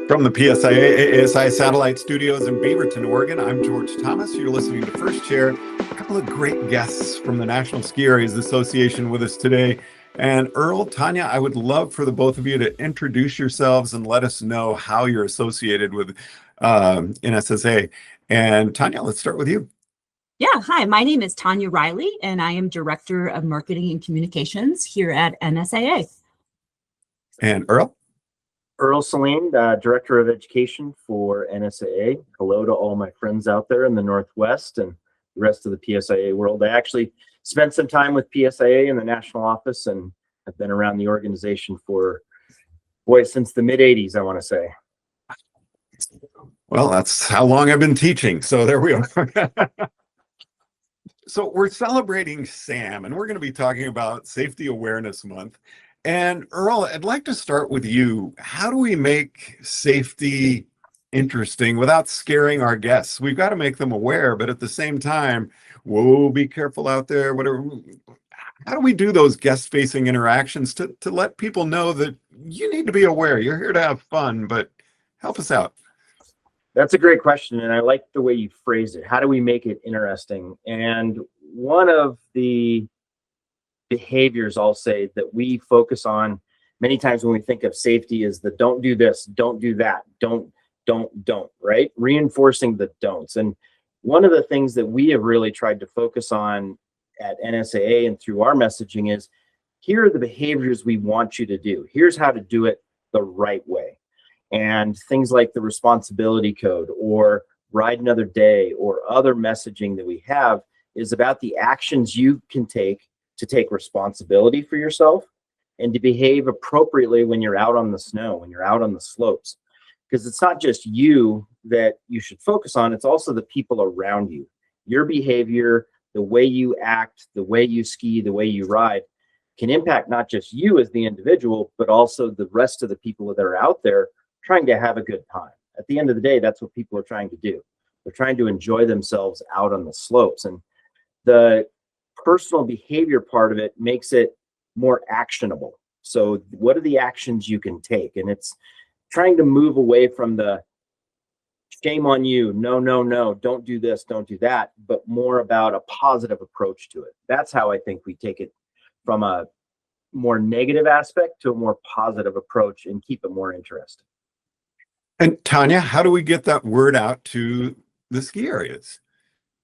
From the PSIA-AASI satellite studios in Beaverton, Oregon, I'm George Thomas. You're listening to First Chair. A couple of great guests from the National Ski Areas Association with us today. And Earl, Tanya, I would love for the both of you to introduce yourselves and let us know how you're associated with NSAA. And Tanya, let's start with you. Yeah, hi, my name is Tanya Riley, and I am Director of Marketing and Communications here at NSAA. And Earl? Earl Saline, Director of Education for NSAA. Hello to all my friends out there in the Northwest and the rest of the PSIA world. I actually spent some time with PSIA in the national office and have been around the organization for, boy, since the mid-'80s, I want to say. Well, that's how long I've been teaching, so there we are. So we're celebrating SAM, and we're going to be talking about Safety Awareness Month. And Earl, I'd like to start with you. How do we make safety interesting without scaring our guests? We've got to make them aware, but at the same time, whoa, be careful out there. Whatever. How do we do those guest-facing interactions to let people know that you need to be aware? You're here to have fun, but help us out. That's a great question, and I like the way you phrased it. How do we make it interesting? And one of the behaviors, I'll say, that we focus on many times when we think of safety is the don't do this, don't do that, don't, right? Reinforcing the don'ts. And one of the things that we have really tried to focus on at NSAA and through our messaging is, here are the behaviors we want you to do. Here's how to do it the right way. And things like the responsibility code or Ride Another Day or other messaging that we have is about the actions you can take to take responsibility for yourself and to behave appropriately when you're out on the snow, when you're out on the slopes. Because it's not just you that you should focus on, it's also the people around you. Your behavior, the way you act, the way you ski, the way you ride can impact not just you as the individual, but also the rest of the people that are out there trying to have a good time. At the end of the day, that's what people are trying to do. They're trying to enjoy themselves out on the slopes. And the personal behavior part of it makes it more actionable. So what are the actions you can take? And it's trying to move away from the shame on you, no, don't do this, don't do that, but more about a positive approach to it. That's how I think we take it from a more negative aspect to a more positive approach and keep it more interesting. And Tanya, how do we get that word out to the ski areas?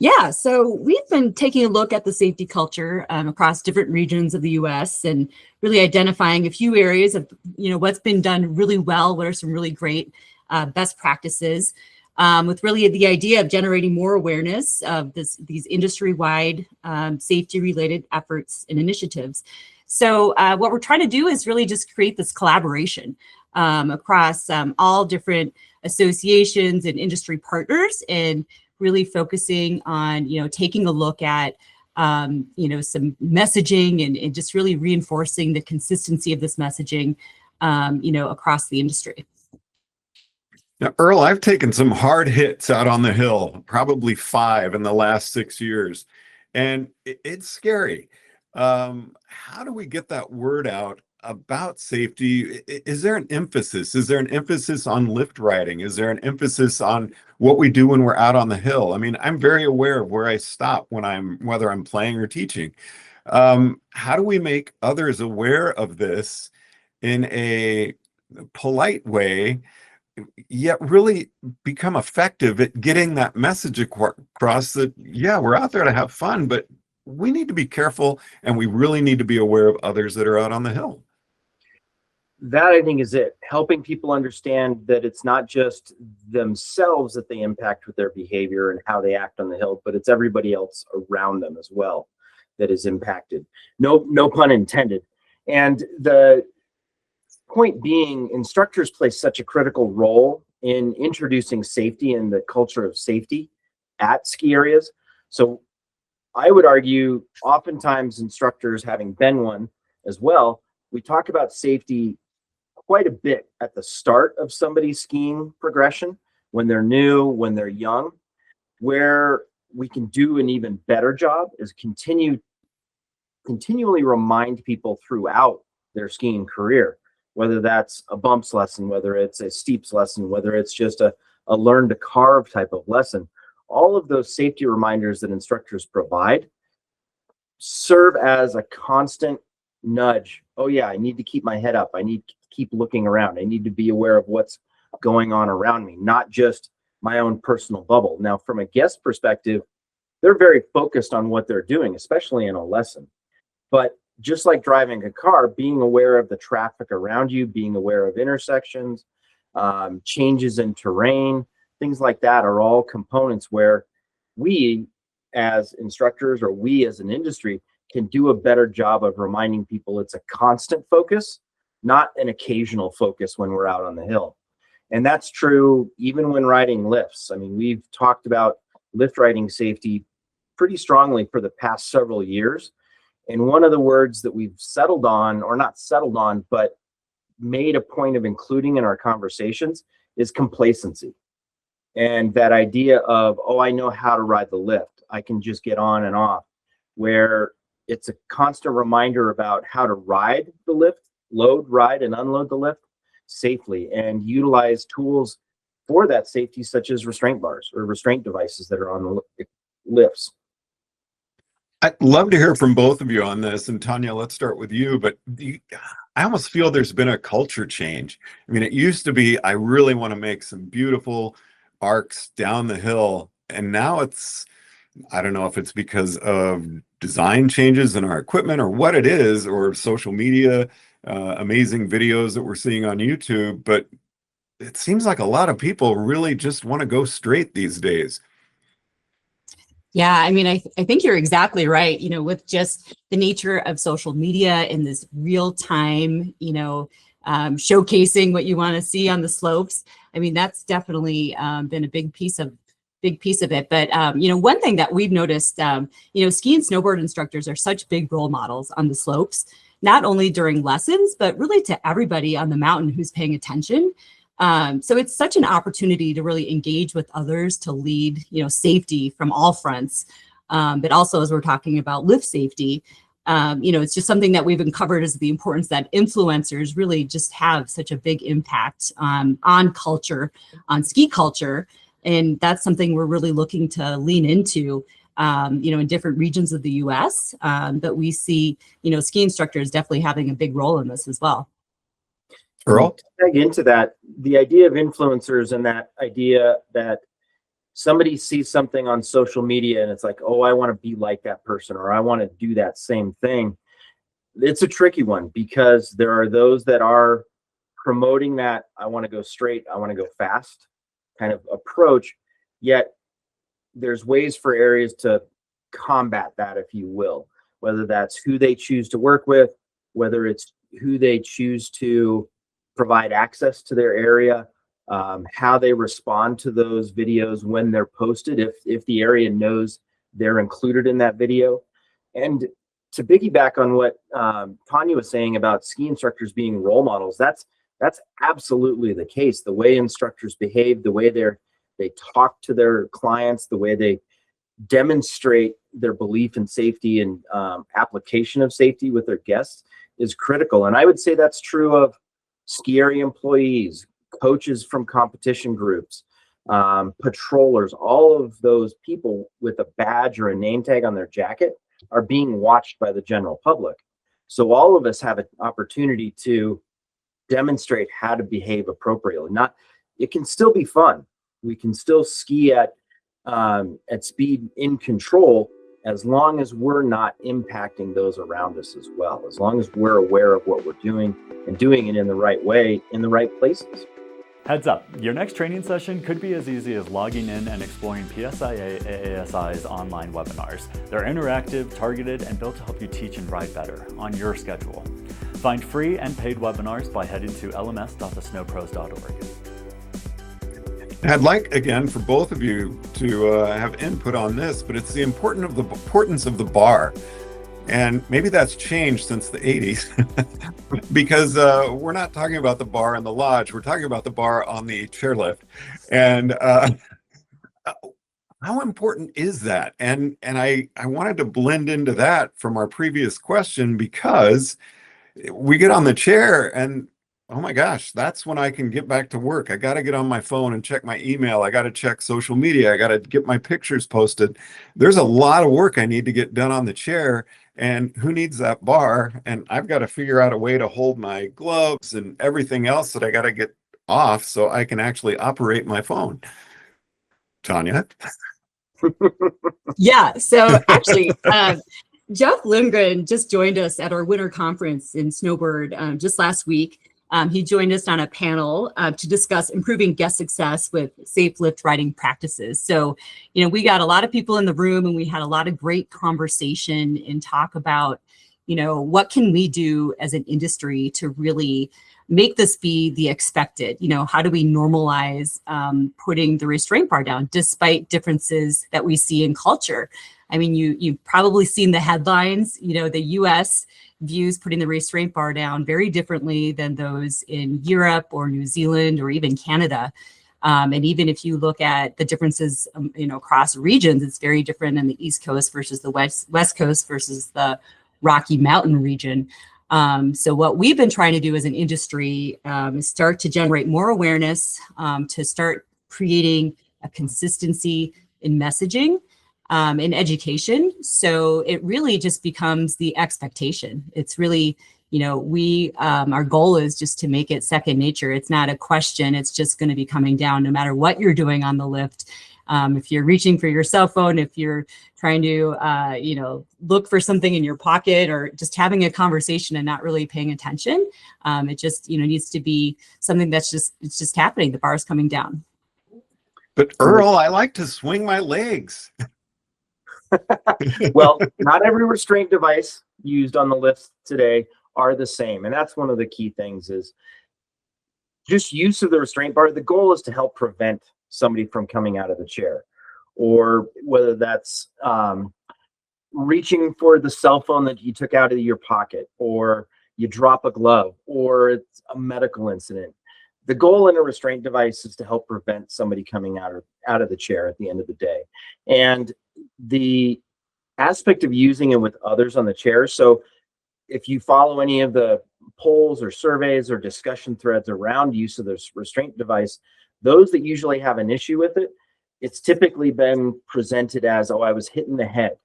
Yeah, so we've been taking a look at the safety culture across different regions of the U.S. and really identifying a few areas of, what's been done really well, what are some really great best practices, with really the idea of generating more awareness of these industry-wide safety-related efforts and initiatives. So what we're trying to do is really just create this collaboration across all different associations and industry partners, and really focusing on, taking a look at, some messaging and just really reinforcing the consistency of this messaging, across the industry. Now, Earl, I've taken some hard hits out on the hill, probably 5 in the last 6 years, and it's scary. How do we get that word out about safety? Is there an emphasis? Is there an emphasis on lift riding? Is there an emphasis on what we do when we're out on the hill? I mean, I'm very aware of where I stop whether I'm playing or teaching. How do we make others aware of this in a polite way, yet really become effective at getting that message across that, yeah, we're out there to have fun, but we need to be careful and we really need to be aware of others that are out on the hill? That, I think, is it. Helping people understand that it's not just themselves that they impact with their behavior and how they act on the hill, but it's everybody else around them as well that is impacted. No pun intended. And the point being, instructors play such a critical role in introducing safety and the culture of safety at ski areas. So I would argue, oftentimes instructors, having been one as well, we talk about safety quite a bit at the start of somebody's skiing progression, when they're new, when they're young. Where we can do an even better job is continually remind people throughout their skiing career whether that's a bumps lesson, whether it's a steeps lesson, whether it's just a learn to carve type of lesson. All of those safety reminders that instructors provide serve as a constant nudge. Oh yeah, I need to keep my head up. I need to keep looking around. I need to be aware of what's going on around me, not just my own personal bubble. Now, from a guest perspective, they're very focused on what they're doing, especially in a lesson. But just like driving a car, being aware of the traffic around you, being aware of intersections, changes in terrain, things like that are all components where we as instructors, or we as an industry, can do a better job of reminding people it's a constant focus, not an occasional focus when we're out on the hill. And that's true even when riding lifts. I mean, we've talked about lift riding safety pretty strongly for the past several years. And one of the words that we've settled on, or not settled on, but made a point of including in our conversations is complacency. And that idea of, oh, I know how to ride the lift. I can just get on and off, where it's a constant reminder about how to ride the lift, load, ride, and unload the lift safely, and utilize tools for that safety, such as restraint bars or restraint devices that are on the lifts. I'd love to hear from both of you on this. And Tanya, let's start with you. But I almost feel there's been a culture change. I mean, it used to be, I really want to make some beautiful arcs down the hill. And now it's, I don't know if it's because of design changes in our equipment or what it is, or social media, amazing videos that we're seeing on YouTube. But it seems like a lot of people really just want to go straight these days. Yeah, I mean, I think you're exactly right. You know, with just the nature of social media and this real time, showcasing what you want to see on the slopes. I mean, that's definitely been a big piece of it. But one thing that we've noticed, ski and snowboard instructors are such big role models on the slopes, not only during lessons, but really to everybody on the mountain who's paying attention. So it's such an opportunity to really engage with others, to lead, safety from all fronts. But also, as we're talking about lift safety, it's just something that we've uncovered is the importance that influencers really just have such a big impact on culture, on ski culture. And that's something we're really looking to lean into, in different regions of the US. But we see, ski instructors definitely having a big role in this as well. Earl? To dig into that, the idea of influencers and that idea that somebody sees something on social media and it's like, oh, I want to be like that person, or I want to do that same thing. It's a tricky one, because there are those that are promoting that I want to go straight, I want to go fast kind of approach, yet there's ways for areas to combat that, if you will, whether that's who they choose to work with, whether it's who they choose to provide access to their area, how they respond to those videos when they're posted, if the area knows they're included in that video. And to piggyback on what Tanya was saying about ski instructors being role models, that's absolutely the case. The way instructors behave, the way they talk to their clients, the way they demonstrate their belief in safety and application of safety with their guests is critical. And I would say that's true of ski area employees, coaches from competition groups, patrollers. All of those people with a badge or a name tag on their jacket are being watched by the general public. So all of us have an opportunity to demonstrate how to behave appropriately. It can still be fun. We can still ski at speed in control, as long as we're not impacting those around us as well, as long as we're aware of what we're doing and doing it in the right way, in the right places. Heads up, your next training session could be as easy as logging in and exploring PSIA-AASI's online webinars. They're interactive, targeted, and built to help you teach and ride better on your schedule. Find free and paid webinars by heading to lms.thesnowpros.org. I'd like, again, for both of you to have input on this, but it's the importance of the bar. And maybe that's changed since the 80s, because we're not talking about the bar in the lodge. We're talking about the bar on the chairlift. And how important is that? And I wanted to blend into that from our previous question, because we get on the chair and oh my gosh, that's when I can get back to work. I got to get on my phone and check my email. I got to check social media. I got to get my pictures posted. There's a lot of work I need to get done on the chair. And who needs that bar? And I've got to figure out a way to hold my gloves and everything else that I got to get off so I can actually operate my phone. Tanya? Yeah. So actually, Jeff Lindgren just joined us at our winter conference in Snowbird just last week. He joined us on a panel to discuss improving guest success with safe lift riding practices. So, we got a lot of people in the room and we had a lot of great conversation and talk about, what can we do as an industry to really make this be the expected? How do we normalize putting the restraint bar down despite differences that we see in culture? I mean, you've probably seen the headlines. The U.S. views putting the restraint bar down very differently than those in Europe or New Zealand or even Canada. And even if you look at the differences, across regions, it's very different in the East Coast versus the West Coast versus the Rocky Mountain region. So what we've been trying to do as an industry is start to generate more awareness, to start creating a consistency in messaging, in education. So it really just becomes the expectation. It's really, our goal is just to make it second nature. It's not a question. It's just going to be coming down no matter what you're doing on the lift. If you're reaching for your cell phone, if you're trying to, look for something in your pocket or just having a conversation and not really paying attention, it just, needs to be something it's just happening. The bar is coming down. But Earl, I like to swing my legs. Well, not every restraint device used on the lifts today are the same. And that's one of the key things is just use of the restraint bar. The goal is to help prevent somebody from coming out of the chair, or whether that's reaching for the cell phone that you took out of your pocket, or you drop a glove, or it's a medical incident. The goal in a restraint device is to help prevent somebody coming out of the chair at the end of the day. And the aspect of using it with others on the chair. So if you follow any of the polls or surveys or discussion threads around use of this restraint device, those that usually have an issue with it, it's typically been presented as, oh, I was hit in the head.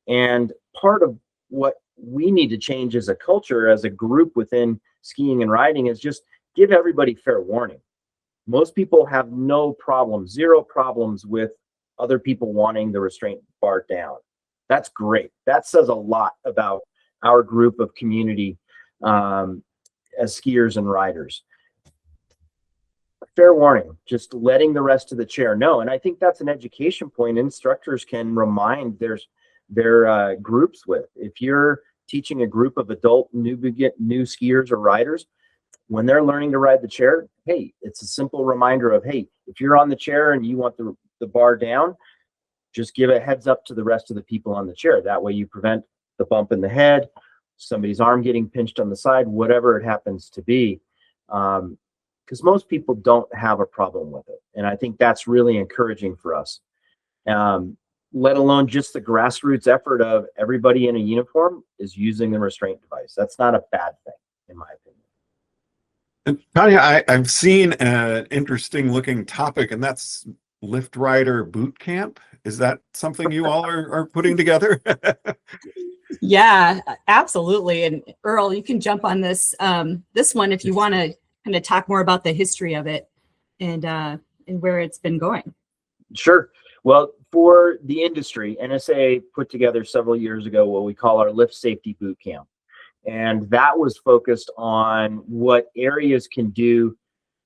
And part of what we need to change as a culture, as a group within skiing and riding, is just give everybody fair warning. Most people have no problem, zero problems with other people wanting the restraint bar down. That's great. That says a lot about our group of community as skiers and riders. Fair warning, just letting the rest of the chair know. And I think that's an education point instructors can remind their groups with. If you're teaching a group of adult new skiers or riders, when they're learning to ride the chair, hey, it's a simple reminder of, hey, if you're on the chair and you want the bar down, just give a heads up to the rest of the people on the chair. That way you prevent the bump in the head, somebody's arm getting pinched on the side, whatever it happens to be. Because most people don't have a problem with it. And I think that's really encouraging for us. Let alone just the grassroots effort of everybody in a uniform is using the restraint device. That's not a bad thing, in my opinion. And Tanya, I've seen an interesting looking topic, and that's lift rider boot camp. Is that something you all are putting together? Yeah, absolutely. And Earl, you can jump on this one if you want to kind of talk more about the history of it and where it's been going. Sure. Well, for the industry, NSAA put together several years ago what we call our lift safety boot camp. And that was focused on what areas can do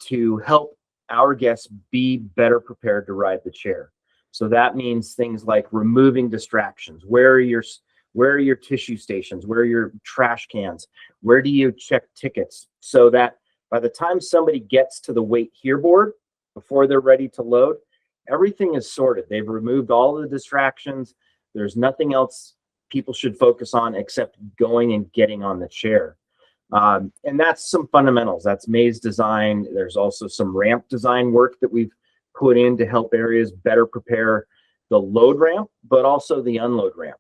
to help our guests be better prepared to ride the chair. So that means things like removing distractions. Where are your tissue stations? Where are your trash cans? Where do you check tickets? So that by the time somebody gets to the wait here board, before they're ready to load, everything is sorted. They've removed all the distractions. There's nothing else people should focus on except going and getting on the chair. And that's some fundamentals. That's maze design. There's also some ramp design work that we've put in to help areas better prepare the load ramp, but also the unload ramp.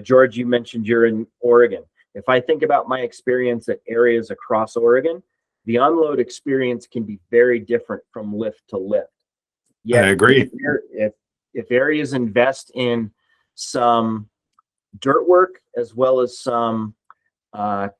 George, you mentioned you're in Oregon. If I think about my experience at areas across Oregon, the unload experience can be very different from lift to lift. Yet, I agree. if areas invest in some dirt work as well as some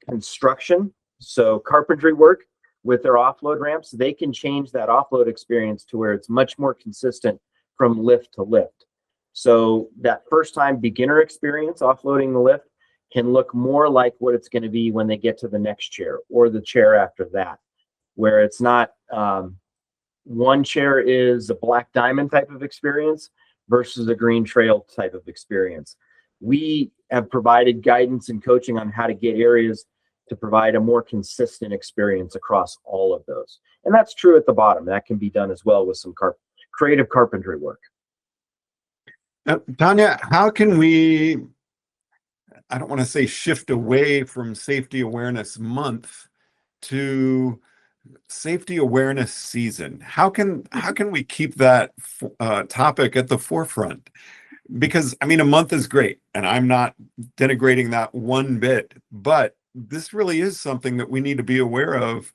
construction, so carpentry work with their offload ramps, they can change that offload experience to where it's much more consistent from lift to lift. So that first time beginner experience offloading the lift can look more like what it's going to be when they get to the next chair or the chair after that, where it's not one chair is a black diamond type of experience versus a green trail type of experience. We have provided guidance and coaching on how to get areas to provide a more consistent experience across all of those. And that's true at the bottom. That can be done as well with some creative carpentry work. Tanya, how can we, I don't want to say shift away from Safety Awareness Month to Safety Awareness Season? How can we keep that topic at the forefront? Because I mean, a month is great, and I'm not denigrating that one bit, but this really is something that we need to be aware of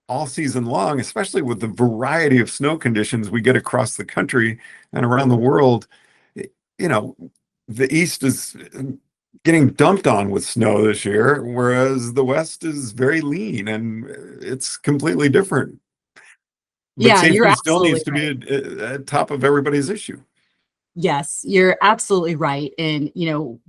all season long, especially with the variety of snow conditions we get across the country and around the world. You know, the East is getting dumped on with snow this year, whereas the West is very lean, and it's completely different. But Yeah, you're safety still needs to absolutely be at top of everybody's issue. Yes, you're absolutely right. And,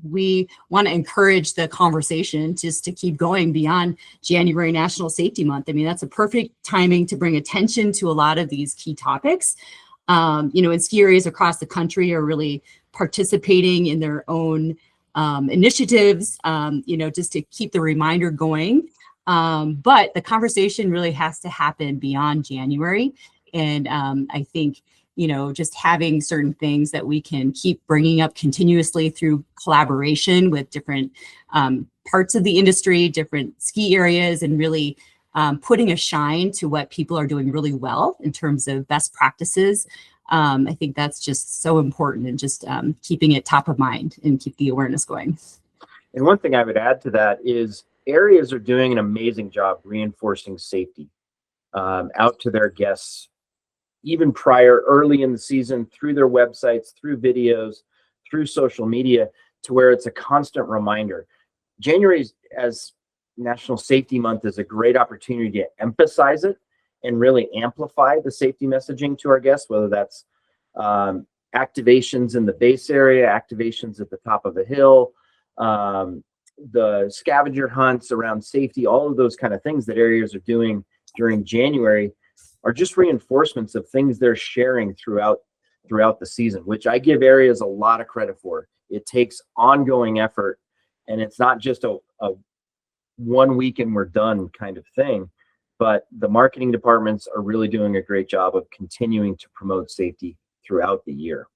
we want to encourage the conversation just to keep going beyond January National Safety Month. I mean, that's a perfect timing to bring attention to a lot of these key topics. And ski areas across the country are really participating in their own initiatives, just to keep the reminder going. But the conversation really has to happen beyond January. And I think just having certain things that we can keep bringing up continuously through collaboration with different parts of the industry, different ski areas, and really putting a shine to what people are doing really well in terms of best practices. I think that's just so important, and just keeping it top of mind and keep the awareness going. And one thing I would add to that is areas are doing an amazing job reinforcing safety out to their guests, even early in the season, through their websites, through videos, through social media, to where it's a constant reminder. January, as National Safety Month, is a great opportunity to emphasize it and really amplify the safety messaging to our guests, whether that's activations in the base area, activations at the top of a hill, the scavenger hunts around safety, all of those kind of things that areas are doing during January are just reinforcements of things they're sharing throughout the season, which I give areas a lot of credit for. It takes ongoing effort, and it's not just a 1 week and we're done kind of thing, but the marketing departments are really doing a great job of continuing to promote safety throughout the year.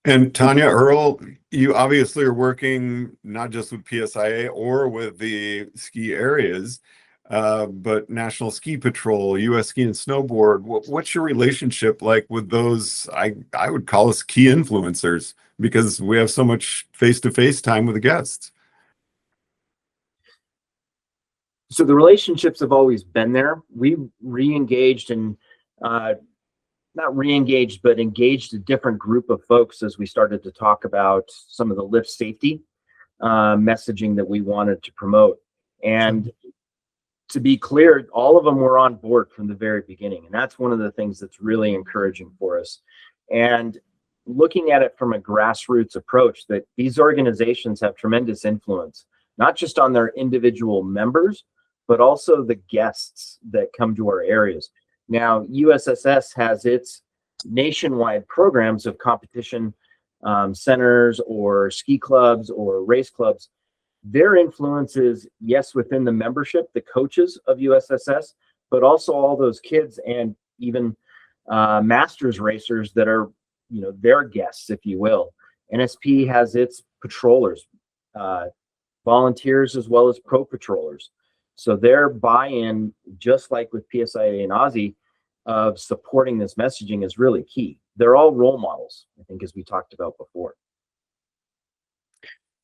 And Tanya, Earl, you obviously are working not just with PSIA or with the ski areas, but National Ski Patrol, US Ski and Snowboard. What's your relationship like with those, I would call us key influencers, because we have so much face-to-face time with the guests? So the relationships have always been there. We re-engaged and not re-engaged, but engaged a different group of folks as we started to talk about some of the lift safety messaging that we wanted to promote. And to be clear, all of them were on board from the very beginning. And that's one of the things that's really encouraging for us. And looking at it from a grassroots approach, that these organizations have tremendous influence, not just on their individual members, but also the guests that come to our areas. Now, USSS has its nationwide programs of competition centers or ski clubs or race clubs. Their influence is, yes, within the membership, the coaches of USSS, but also all those kids and even masters racers that are, their guests, if you will. NSP has its patrollers, volunteers, as well as pro patrollers. So their buy-in, just like with PSIA and AASI, of supporting this messaging is really key. They're all role models, I think, as we talked about before.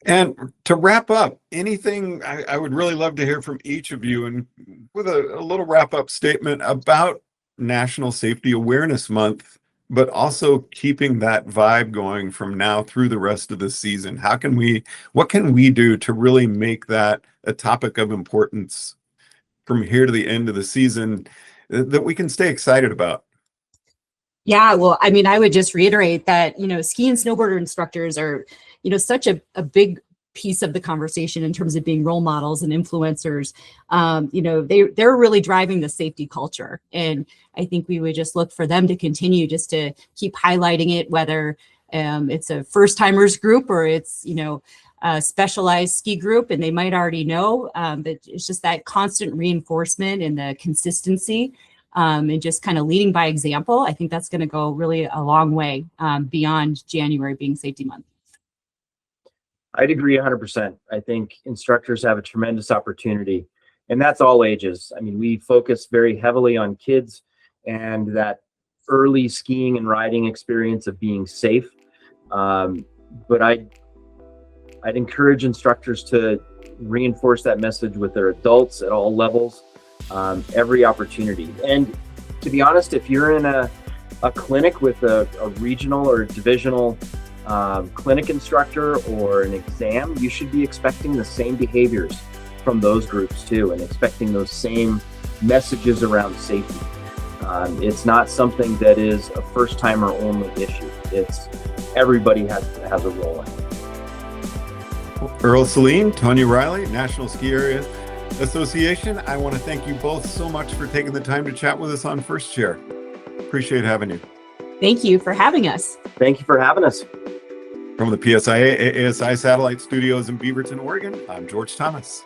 And to wrap up, anything I would really love to hear from each of you, and with a little wrap up statement about National Safety Awareness Month, but also keeping that vibe going from now through the rest of the season. What can we do to really make that a topic of importance from here to the end of the season that we can stay excited about? Yeah, well, I mean, I would just reiterate that, ski and snowboarder instructors are, such a big piece of the conversation in terms of being role models and influencers. They're really driving the safety culture. And I think we would just look for them to continue just to keep highlighting it, whether it's a first timers group or it's, a specialized ski group, and they might already know, but it's just that constant reinforcement and the consistency. And just kind of leading by example. I think that's going to go really a long way beyond January being safety month. I'd agree 100%. I think instructors have a tremendous opportunity, and that's all ages. I mean, we focus very heavily on kids and that early skiing and riding experience of being safe. But I'd encourage instructors to reinforce that message with their adults at all levels. Every opportunity. And to be honest, if you're in a clinic with a regional or divisional clinic instructor or an exam, you should be expecting the same behaviors from those groups too, and expecting those same messages around safety. It's not something that is a first timer only issue. It's everybody has a role in it. Earl, Saline, Tanya Riley, National Ski Area Association, I want to thank you both so much for taking the time to chat with us on First Chair. Appreciate having you. Thank you for having us. Thank you for having us. From the PSIA-AASI Satellite Studios in Beaverton, Oregon, I'm George Thomas.